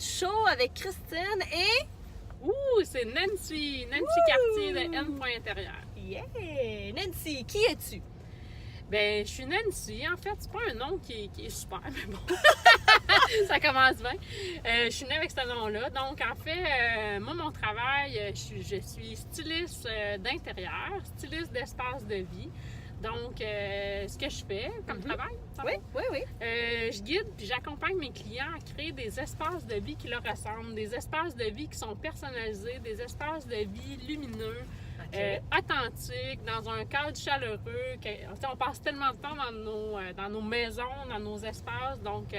show avec Christine et... Ouh, c'est Nancy Cartier de N.Intérieur. Yeah! Nancy, qui es-tu? Ben, je suis Nancy. En fait, c'est pas un nom qui est super, mais bon, ça commence bien. Je suis née avec ce nom-là. Donc, en fait, moi, mon travail, je suis styliste d'intérieur, styliste d'espace de vie. Donc, ce que je fais comme travail, Oui. je guide puis j'accompagne mes clients à créer des espaces de vie qui leur ressemblent, des espaces de vie qui sont personnalisés, des espaces de vie lumineux, authentiques, dans un cadre chaleureux. On passe tellement de temps dans nos maisons, dans nos espaces, donc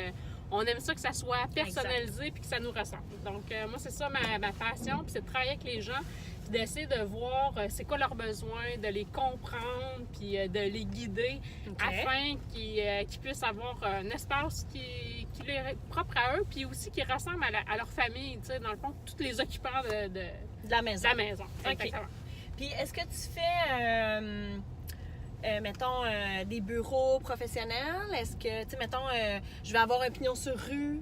on aime ça que ça soit personnalisé puis que ça nous ressemble. Donc, moi, c'est ça ma passion, puis c'est de travailler avec les gens, puis d'essayer de voir c'est quoi leurs besoins, de les comprendre, puis de les guider afin qu'ils puissent avoir un espace qui leur est propre à eux, puis aussi qui ressemble à leur famille, tu sais, dans le fond, tous les occupants de la maison. Okay. Puis est-ce que tu fais, mettons, des bureaux professionnels? Est-ce que, tu sais, mettons, je vais avoir un pignon sur rue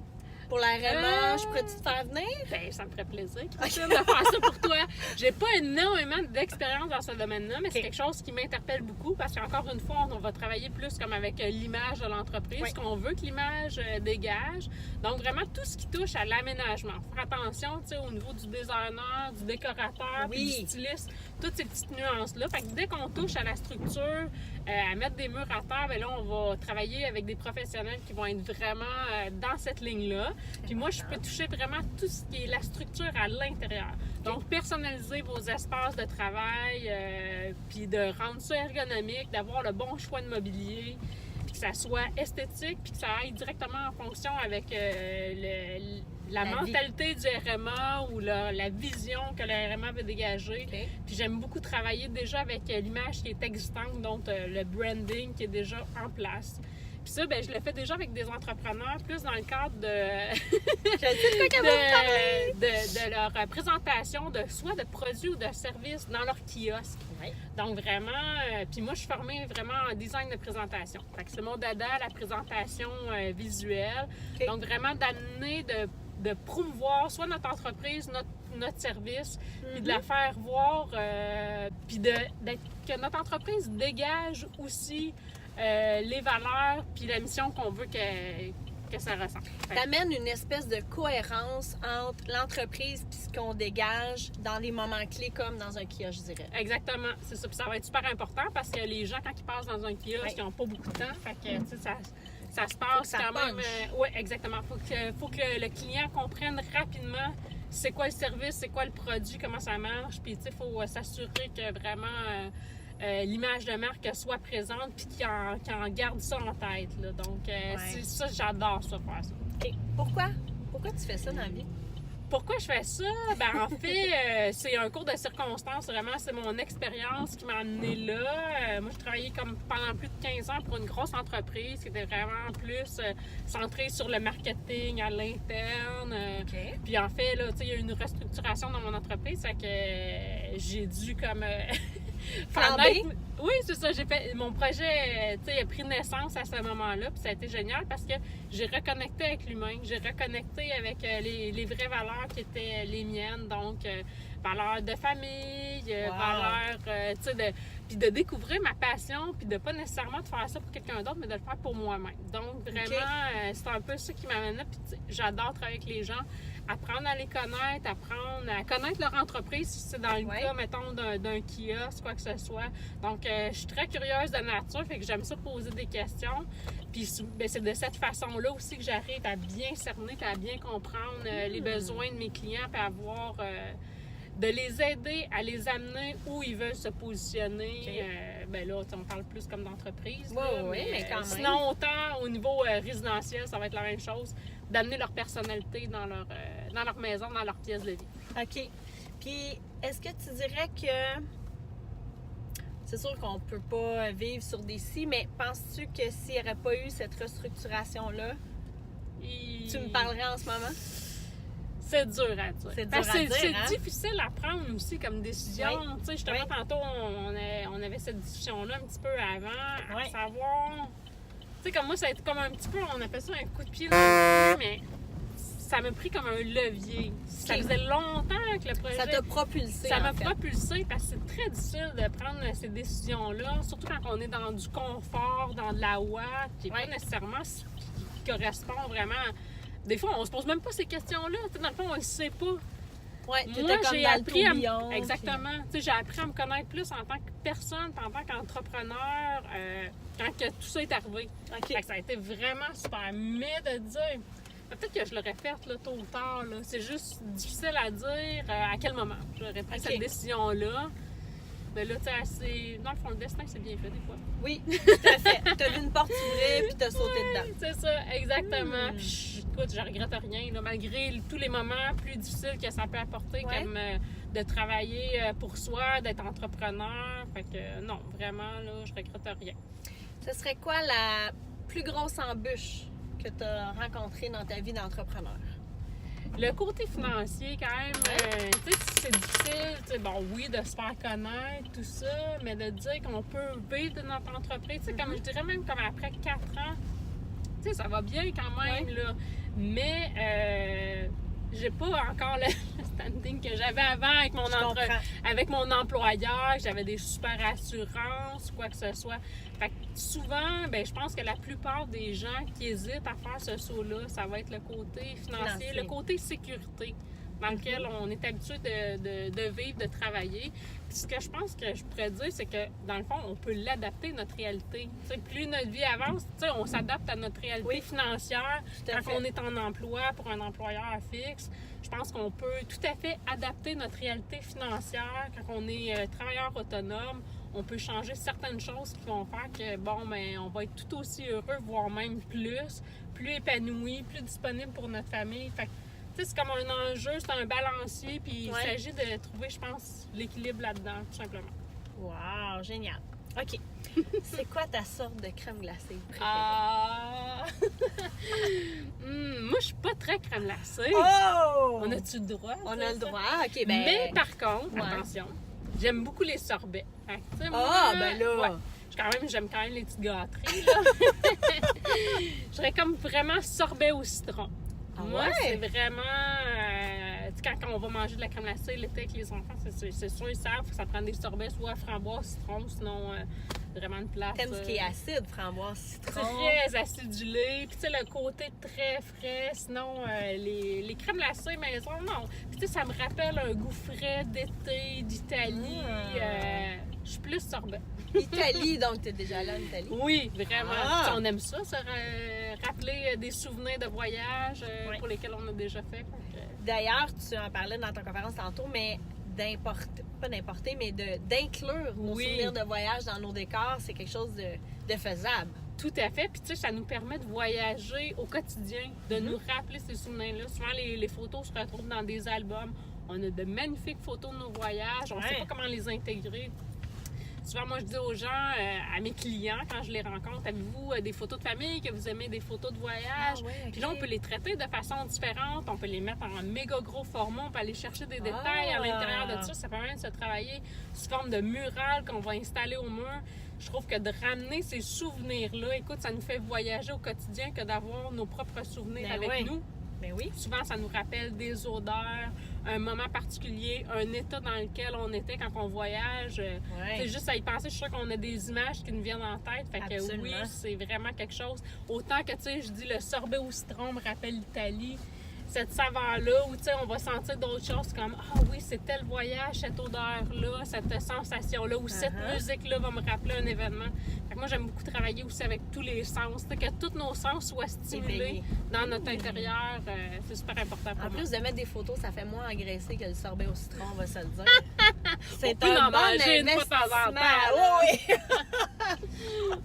pour la RMA, je pourrais-tu te faire venir? Ben, ça me ferait plaisir, Christine, de faire ça pour toi. J'ai pas énormément d'expérience dans ce domaine-là, mais c'est quelque chose qui m'interpelle beaucoup parce qu'encore une fois, on va travailler plus comme avec l'image de l'entreprise, qu'on veut que l'image dégage. Donc, vraiment, tout ce qui touche à l'aménagement. Faire attention, tu sais, au niveau du designer, du décorateur, puis du styliste, toutes ces petites nuances-là. Fait que dès qu'on touche à la structure, à mettre des murs à terre, bien là, on va travailler avec des professionnels qui vont être vraiment dans cette ligne-là. Puis moi, je peux toucher vraiment tout ce qui est la structure à l'intérieur. Donc, personnaliser vos espaces de travail, puis de rendre ça ergonomique, d'avoir le bon choix de mobilier, puis que ça soit esthétique, puis que ça aille directement en fonction avec la mentalité du RMA ou la vision que le RMA veut dégager. Puis j'aime beaucoup travailler déjà avec l'image qui est existante, donc le branding qui est déjà en place. Puis ça, ben, je le fais déjà avec des entrepreneurs, plus dans le cadre de leur présentation de soit de produits ou de services dans leur kiosque. Donc vraiment, puis moi je suis formée vraiment en design de présentation. Fait que c'est mon dada, la présentation visuelle. Donc vraiment d'amener, de promouvoir soit notre entreprise, notre service, puis de la faire voir, puis que notre entreprise dégage aussi les valeurs puis la mission qu'on veut que ça ressemble. T'amènes une espèce de cohérence entre l'entreprise puis ce qu'on dégage dans les moments clés comme dans un kiosque, je dirais. Exactement, c'est ça. Puis ça va être super important parce que les gens, quand ils passent dans un kiosque, ils n'ont pas beaucoup de temps. Fait que, tu sais, ça se passe quand même. Oui, exactement. Faut que le client comprenne rapidement c'est quoi le service, c'est quoi le produit, comment ça marche. Puis, tu sais, il faut s'assurer que vraiment l'image de marque soit présente puis qu'il en garde ça en tête. Là. Donc, c'est ça, j'adore ça, faire ça. Et pourquoi tu fais ça dans la vie? Pourquoi je fais ça? Ben, en fait, c'est un cours de circonstances. Vraiment, c'est mon expérience qui m'a amenée là. Moi, je travaillais comme pendant plus de 15 ans pour une grosse entreprise qui était vraiment plus centrée sur le marketing à l'interne. Puis en fait, là, il y a eu une restructuration dans mon entreprise. Fait que j'ai dû comme... Oui, c'est ça. J'ai fait mon projet, a pris naissance à ce moment-là, puis ça a été génial parce que j'ai reconnecté avec l'humain, j'ai reconnecté avec les vraies valeurs qui étaient les miennes, donc valeurs de famille, valeurs, puis de découvrir ma passion, puis de pas nécessairement de faire ça pour quelqu'un d'autre, mais de le faire pour moi-même. Donc vraiment, c'est un peu ça qui m'amène là, puis j'adore travailler avec les gens. Apprendre à les connaître, apprendre à connaître leur entreprise, si c'est dans le cas, mettons, d'un kiosque, quoi que ce soit. Donc, je suis très curieuse de nature, fait que j'aime ça poser des questions. Puis, ben, c'est de cette façon-là aussi que j'arrive à bien cerner, à bien comprendre les besoins de mes clients, puis à voir... de les aider à les amener où ils veulent se positionner. Ben là, on parle plus comme d'entreprise. Mais quand même. Sinon, autant au niveau résidentiel, ça va être la même chose, d'amener leur personnalité dans leur maison, dans leur pièce de vie. OK. Puis, est-ce que tu dirais que... C'est sûr qu'on peut pas vivre sur des si, mais penses-tu que s'il n'y aurait pas eu cette restructuration-là, tu me parlerais en ce moment? C'est dur à dire. C'est difficile à prendre aussi comme décision. Tu sais, justement, tantôt, on avait cette discussion-là un petit peu avant, à savoir... Tu sais, comme moi, ça a été comme un petit peu, on appelle ça un coup de pied dans le pied, mais ça m'a pris comme un levier. Ça faisait longtemps que le projet... Ça t'a propulsé, Ça m'a propulsé parce que c'est très difficile de prendre ces décisions-là, surtout quand on est dans du confort, dans de la ouate, qui n'est pas nécessairement ce qui correspond vraiment. Des fois, on se pose même pas ces questions-là. Dans le fond, on ne sait pas. Ouais, moi, j'ai appris tourbillon, exactement. Puis... J'ai appris à me connaître plus en tant que personne, en tant qu'entrepreneur, quand que tout ça est arrivé. Fait que ça a été vraiment super. Mais de dire, peut-être que je l'aurais faite là, tôt ou tard. Là. C'est juste difficile à dire à quel moment j'aurais pris cette décision-là. Mais là, tu sais, dans le fond, le destin, c'est bien fait des fois. Oui, tout à fait. T'as vu une porte s'ouvrir puis t'as sauté dedans. C'est ça, exactement. Puis, écoute, je regrette rien, là, malgré tous les moments plus difficiles que ça peut apporter, comme de travailler pour soi, d'être entrepreneur. Fait que non, vraiment, là, je regrette rien. Ce serait quoi la plus grosse embûche que tu as rencontrée dans ta vie d'entrepreneur? Le côté financier, quand même, tu sais, c'est difficile, bon, oui, de se faire connaître, tout ça, mais de dire qu'on peut vivre de notre entreprise, tu sais, comme je dirais même comme après 4 ans, tu sais, ça va bien quand même, là, mais j'ai pas encore le standing que j'avais avant avec mon employeur, j'avais des super assurances, quoi que ce soit. Fait que souvent, ben, je pense que la plupart des gens qui hésitent à faire ce saut-là, ça va être le côté financier, le côté sécurité dans lequel on est habitué de vivre, de travailler. Puis ce que je pense que je pourrais dire, c'est que dans le fond, on peut l'adapter à notre réalité. T'sais, plus notre vie avance, on s'adapte à notre réalité financière quand on est en emploi pour un employeur fixe. Je pense qu'on peut tout à fait adapter notre réalité financière quand on est travailleur autonome. On peut changer certaines choses qui vont faire que, bon, ben, on va être tout aussi heureux, voire même plus épanoui, plus disponible pour notre famille. Fait que, tu sais, c'est comme un enjeu, c'est un balancier, puis il s'agit de trouver, je pense, l'équilibre là-dedans, tout simplement. Wow, génial. OK. C'est quoi ta sorte de crème glacée préférée? Moi, je suis pas très crème glacée. Oh! On a-tu le droit? On a le droit, OK. Ben... Mais par contre, attention, j'aime beaucoup les sorbets. Fait, ben là... J'aime quand même les petites gâteries, là. Je serais comme vraiment sorbet au citron. Moi, c'est vraiment... quand on va manger de la crème glacée l'été avec les enfants, c'est sûr, ils savent que ça prend des sorbets, soit framboise, citron, sinon vraiment une place... T'aimes ce qui est acide, framboise, citron? Très acidulé. Puis tu sais, le côté très frais. Sinon, les crèmes glacées maison, non. Puis tu sais, ça me rappelle un goût frais d'été, d'Italie. Je suis plus sorbet. Italie, donc tu es déjà là en Italie? Oui, vraiment. On aime ça, se rappeler des souvenirs de voyage pour lesquels on a déjà fait. D'ailleurs, tu en parlais dans ta conférence tantôt, mais d'inclure nos souvenirs de voyage dans nos décors, c'est quelque chose de faisable. Tout à fait. Puis, tu sais, ça nous permet de voyager au quotidien, de nous rappeler ces souvenirs-là. Souvent, les photos se retrouvent dans des albums. On a de magnifiques photos de nos voyages. On ne sait pas comment les intégrer. Souvent, moi, je dis aux gens, à mes clients, quand je les rencontre, avez-vous des photos de famille, que vous aimez des photos de voyage? Puis là, on peut les traiter de façon différente. On peut les mettre en méga gros format. On peut aller chercher des détails à l'intérieur de ça. Ça permet de se travailler sous forme de mural qu'on va installer au mur. Je trouve que de ramener ces souvenirs-là, écoute, ça nous fait voyager au quotidien que d'avoir nos propres souvenirs avec nous. Ben oui. Souvent, ça nous rappelle des odeurs, un moment particulier, un état dans lequel on était quand on voyage. C'est juste à y penser, je suis sûre qu'on a des images qui nous viennent en tête. Fait que oui, c'est vraiment quelque chose. Autant que, tu sais, je dis le sorbet au citron me rappelle l'Italie. Cette saveur-là, où, tu sais, on va sentir d'autres choses comme « Ah oui, c'est tel voyage, cette odeur-là, cette sensation-là, ou cette musique-là va me rappeler un événement. » Fait que moi, j'aime beaucoup travailler aussi avec tous les sens. Que tous nos sens soient stimulés dans notre intérieur, c'est super important pour moi. En plus de mettre des photos, ça fait moins engraissé que le sorbet au citron, on va se le dire. C'est un bon investissement. Oui.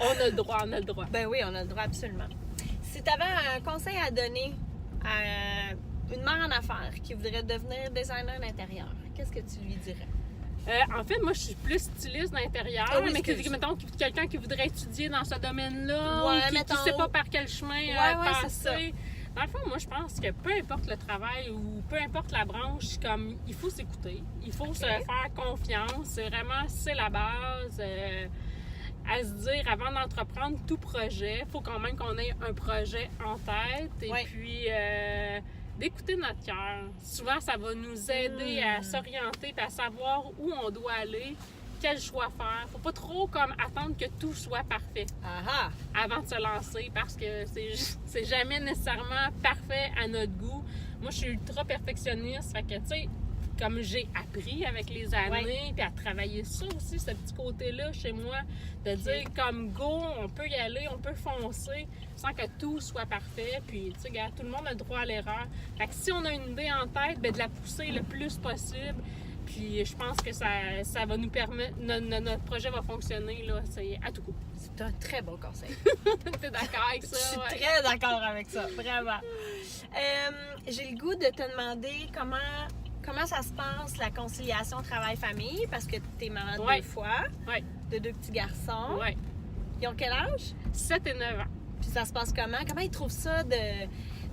On a le droit, on a le droit. Ben oui, on a le droit, absolument. Si tu avais un conseil à donner à une mère en affaires qui voudrait devenir designer d'intérieur, qu'est-ce que tu lui dirais? En fait, moi, je suis plus styliste d'intérieur, mais mettons quelqu'un qui voudrait étudier dans ce domaine-là, qui ne sait pas par quel chemin passer. Dans le fond, moi, je pense que peu importe le travail ou peu importe la branche, comme il faut s'écouter, il faut se faire confiance. C'est vraiment, c'est la base. À se dire, avant d'entreprendre tout projet, il faut quand même qu'on ait un projet en tête. Et puis, d'écouter notre cœur. Souvent, ça va nous aider à s'orienter et à savoir où on doit aller, quel choix faire. Faut pas trop comme attendre que tout soit parfait avant de se lancer parce que c'est jamais nécessairement parfait à notre goût. Moi, je suis ultra perfectionniste, fait que, tu sais, comme j'ai appris avec les années, puis à travailler ça aussi, ce petit côté-là chez moi, de dire comme go, on peut y aller, on peut foncer sans que tout soit parfait. Puis, tu sais, regarde, tout le monde a le droit à l'erreur. Fait que si on a une idée en tête, bien, de la pousser le plus possible. Puis, je pense que ça va nous permettre, notre projet va fonctionner, là, c'est à tout coup. C'est un très bon conseil. T'es d'accord avec ça? Je suis très d'accord avec ça, vraiment. J'ai le goût de te demander comment ça se passe, la conciliation travail-famille, parce que tu es maman 2 fois, de 2 petits garçons. Oui. Ils ont quel âge? 7 et 9 ans. Puis ça se passe comment? Comment ils trouvent ça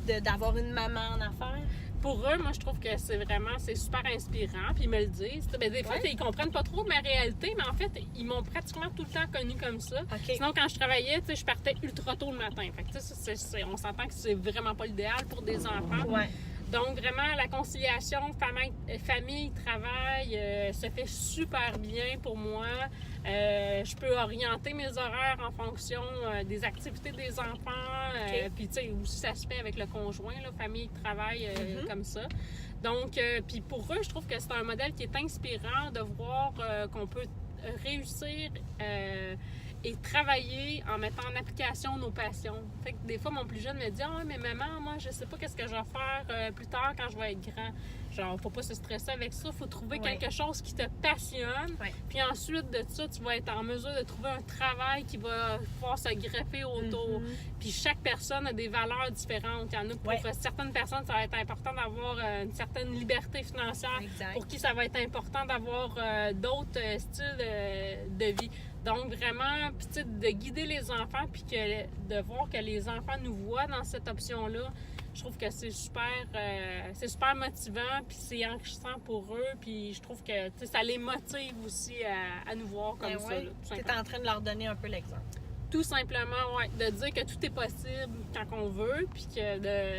d'avoir une maman en affaires? Pour eux, moi, je trouve que c'est super inspirant, puis ils me le disent. Ben, des fois, ils comprennent pas trop ma réalité, mais en fait, ils m'ont pratiquement tout le temps connue comme ça. Sinon, quand je travaillais, je partais ultra tôt le matin. Fait que, on s'entend que c'est vraiment pas l'idéal pour des enfants. Ouais. Donc, vraiment, la conciliation famille-travail se fait super bien pour moi. Je peux orienter mes horaires en fonction des activités des enfants. Puis, tu sais, aussi, ça se fait avec le conjoint, là, famille-travail, comme ça. Donc, puis pour eux, je trouve que c'est un modèle qui est inspirant de voir qu'on peut réussir et travailler en mettant en application nos passions. Fait que des fois, mon plus jeune me dit « Ah, mais maman, moi, je sais pas qu'est-ce que je vais faire plus tard quand je vais être grand. » Genre, faut pas se stresser avec ça. Faut trouver quelque chose qui te passionne. Puis ensuite de ça, tu vas être en mesure de trouver un travail qui va pouvoir se greffer autour. Puis chaque personne a des valeurs différentes. Il y en a pour certaines personnes, ça va être important d'avoir une certaine liberté financière. Pour qui ça va être important d'avoir d'autres styles de vie. Donc, vraiment, puis, tu sais, de guider les enfants, puis de voir que les enfants nous voient dans cette option-là, je trouve que c'est super motivant, puis c'est enrichissant pour eux, puis je trouve que ça les motive aussi à nous voir comme ça. Tu es en train de leur donner un peu l'exemple. Tout simplement, de dire que tout est possible quand on veut, puis que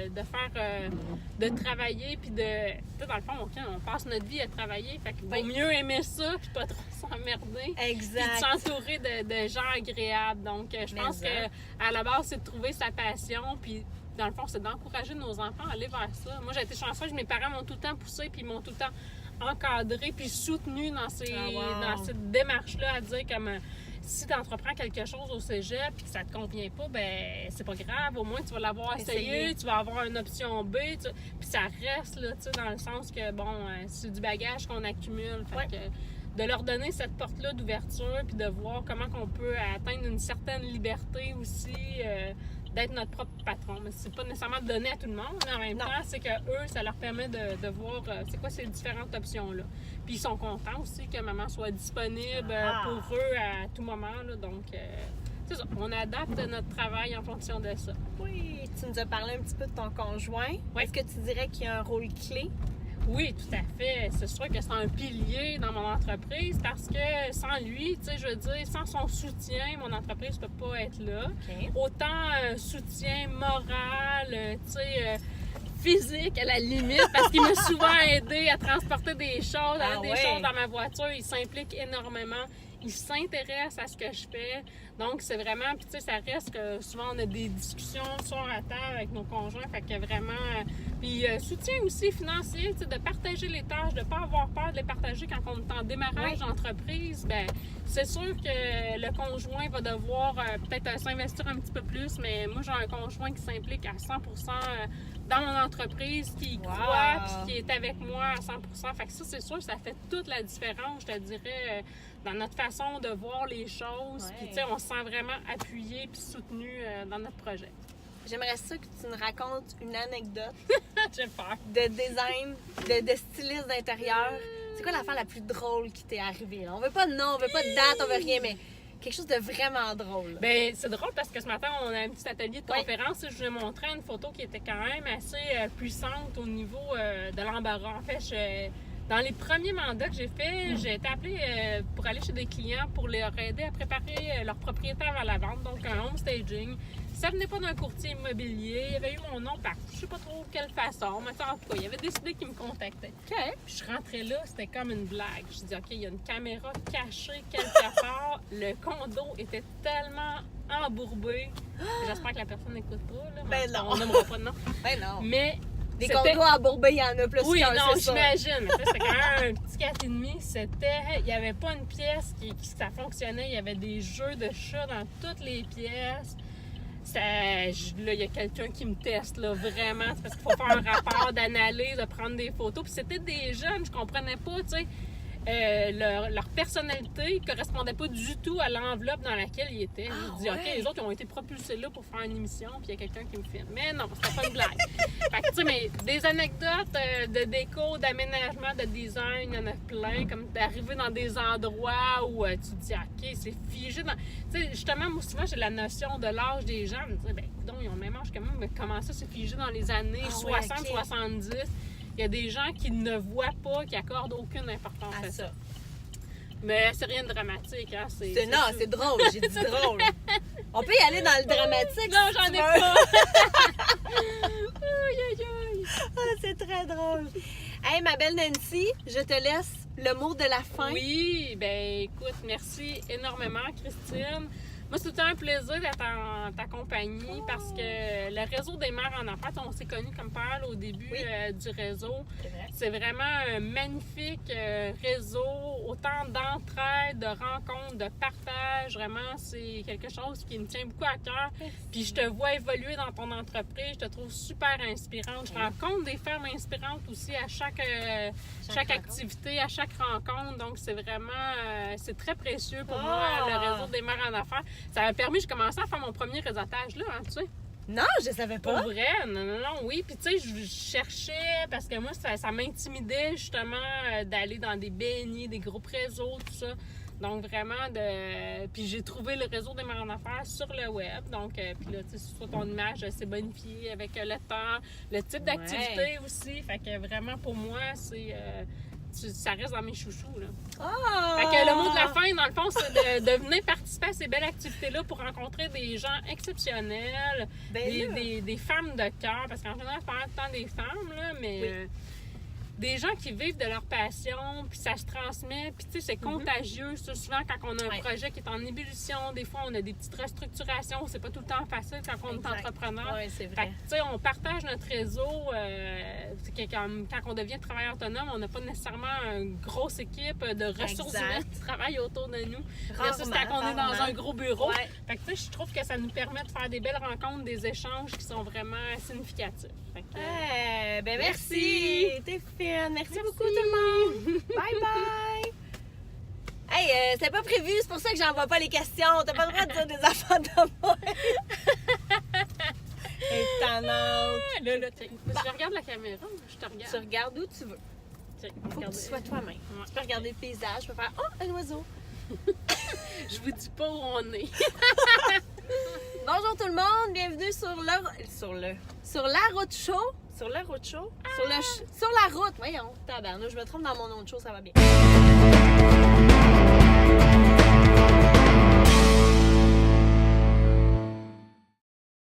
de faire, de travailler, puis dans le fond, on passe notre vie à travailler, fait qu'il vaut mieux aimer ça, puis pas trop s'emmerder. Exact. Puis de s'entourer de gens agréables. Donc, je pense qu'à la base, c'est de trouver sa passion, puis dans le fond, c'est d'encourager nos enfants à aller vers ça. Moi, j'ai été chanceuse, mes parents m'ont tout le temps poussé, puis ils m'ont tout le temps encadré, puis soutenu dans cette démarche-là, à dire comme... Si tu entreprends quelque chose au cégep et que ça te convient pas, ben c'est pas grave. Au moins, tu vas l'avoir essayé, tu vas avoir une option B. Puis ça reste, là, tu sais, dans le sens que, bon, c'est du bagage qu'on accumule. Fait que de leur donner cette porte-là d'ouverture puis de voir comment on peut atteindre une certaine liberté aussi, d'être notre propre patron. Mais c'est pas nécessairement donné à tout le monde, mais en même temps, c'est que eux, ça leur permet de voir c'est quoi ces différentes options-là. Puis ils sont contents aussi que maman soit disponible pour eux à tout moment. Là. Donc, c'est ça. On adapte notre travail en fonction de ça. Oui, tu nous as parlé un petit peu de ton conjoint. Est-ce que tu dirais qu'il y a un rôle clé? Oui, tout à fait. C'est sûr que c'est un pilier dans mon entreprise parce que sans lui, tu sais, je veux dire, sans son soutien, mon entreprise ne peut pas être là. Autant soutien moral, tu sais, physique à la limite, parce qu'il m'a souvent aidé à transporter des choses, à mettre des choses dans ma voiture. Il s'implique énormément. Il s'intéresse à ce que je fais. Donc, c'est vraiment... Puis, tu sais, ça reste que souvent, on a des discussions soir à table avec nos conjoints. Fait que vraiment... Puis, soutien aussi financier, tu sais, de partager les tâches, de ne pas avoir peur de les partager quand on est en démarrage d'entreprise. Bien, c'est sûr que le conjoint va devoir peut-être s'investir un petit peu plus, mais moi, j'ai un conjoint qui s'implique à 100% dans mon entreprise, qui y croit, puis qui est avec moi à 100%. Fait que ça, c'est sûr, ça fait toute la différence, je te dirais, dans notre façon de voir les choses. Puis, tu sais, on se sent vraiment appuyé puis soutenu dans notre projet. J'aimerais ça que tu nous racontes une anecdote J'ai peur. de design, de styliste d'intérieur. C'est quoi l'affaire la plus drôle qui t'est arrivée? Là? On veut pas de nom, on veut pas de date, on veut rien, mais quelque chose de vraiment drôle. Bien, c'est drôle parce que ce matin, on a un petit atelier de conférence. Je vous ai montré une photo qui était quand même assez puissante au niveau de l'embarras. En fait, Dans les premiers mandats que j'ai fait, j'ai été appelée pour aller chez des clients pour leur aider à préparer leur propriétaire à la vente, donc un home staging. Ça venait pas d'un courtier immobilier, il y avait eu mon nom partout, je sais pas trop quelle façon, mais en tout cas, il avait décidé qu'il me contactait. OK. Puis je rentrais là, c'était comme une blague. Je dis, OK, il y a une caméra cachée quelque part. Le condo était tellement embourbé. J'espère que la personne n'écoute pas, là. Ben non. On n'aimera pas de nom. Ben non. Mais Des c'était- condos embourbés, il y en a plus oui, qu'un, non, c'est ça. j'imagine. C'était quand même un petit 4,5. Il n'y avait pas une pièce ça fonctionnait. Il y avait des jeux de chats dans toutes les pièces. Là, il y a quelqu'un qui me teste, là, vraiment. C'est parce qu'il faut faire un rapport d'analyse, de prendre des photos. Puis c'était des jeunes, je comprenais pas, tu sais. Leur personnalité ne correspondait pas du tout à l'enveloppe dans laquelle ils étaient. Je dis, OK, les autres ils ont été propulsés là pour faire une émission, puis il y a quelqu'un qui me filme. Mais non, c'était pas une blague. Fait que, tu sais, mais des anecdotes de déco, d'aménagement, de design, il y en a plein, comme d'arriver dans des endroits où tu te dis, OK, c'est figé. Tu sais, justement, moi, souvent, j'ai la notion de l'âge des gens. Je me dis, ben, donc, ils ont le même âge que moi, mais comment ça, c'est figé dans les années 60, 70? Il y a des gens qui ne voient pas, qui accordent aucune importance à ça. Mais c'est rien de dramatique, hein? Non, c'est drôle, j'ai dit drôle. On peut y aller dans le dramatique. Non, j'en ai pas. Aïe, aïe, aïe. Ah, c'est très drôle. Hey, ma belle Nancy, je te laisse le mot de la fin. Oui, ben écoute, merci énormément, Christine. Moi, c'est tout un plaisir d'être en ta compagnie parce que le réseau des mères en enfants, on s'est connus comme père au début du réseau. C'est vraiment un magnifique réseau, autant d'entraide, de rencontres, de partage. Vraiment, c'est quelque chose qui me tient beaucoup à cœur. Puis je te vois évoluer dans ton entreprise. Je te trouve super inspirante. Je rencontre des femmes inspirantes aussi à chaque activité, à chaque rencontre. Donc, c'est vraiment, c'est très précieux pour moi, le réseau des mères en affaires. Ça m'a permis, j'ai commencé à faire mon premier réseautage là, hein, tu sais. Non, je savais pas. Pour vrai, non, oui. Puis tu sais, je cherchais, parce que moi, ça m'intimidait justement d'aller dans des beignets, des groupes réseaux, tout ça. Donc vraiment, puis j'ai trouvé le réseau des mères en affaires sur le web. Donc, puis là, tu sais, sur ton image, c'est bonifié avec le temps, le type d'activité aussi. Fait que vraiment, pour moi, ça reste dans mes chouchous, là. Oh! Fait que le mot de la fin, dans le fond, c'est de venir participer à ces belles activités-là pour rencontrer des gens exceptionnels, des femmes de cœur, parce qu'en général, je parle tout le temps des femmes, là, mais des gens qui vivent de leur passion, puis ça se transmet, puis tu sais, c'est contagieux. Ça, souvent, quand on a un projet qui est en ébullition, des fois, on a des petites restructurations, c'est pas tout le temps facile quand on est entrepreneur. Oui, c'est vrai. Fait que, tu sais, on partage notre réseau. C'est que quand on devient travailleur autonome, on n'a pas nécessairement une grosse équipe de ressources humaines qui travaillent autour de nous. Versus quand on est dans un gros bureau. Ouais. Fait que, tu sais, je trouve que ça nous permet de faire des belles rencontres, des échanges qui sont vraiment significatifs. Fait que, ben merci. T'es fine. Merci beaucoup tout le monde. Bye bye. Hey, c'était pas prévu, c'est pour ça que j'envoie pas les questions. T'as pas le droit de dire des affaires de moi. Étonnante. Là, je regarde la caméra, je te regarde. Tu regardes où tu veux. Tiens, Faut que regardez. tu sois toi-même. Ouais. Tu peux regarder le paysage, tu peux faire « Oh, un oiseau! Je vous dis pas où on est. » Bonjour tout le monde, bienvenue sur la route show. Sur la route show? Sur la route, voyons, tabarnouche, je me trompe dans mon autre show, ça va bien.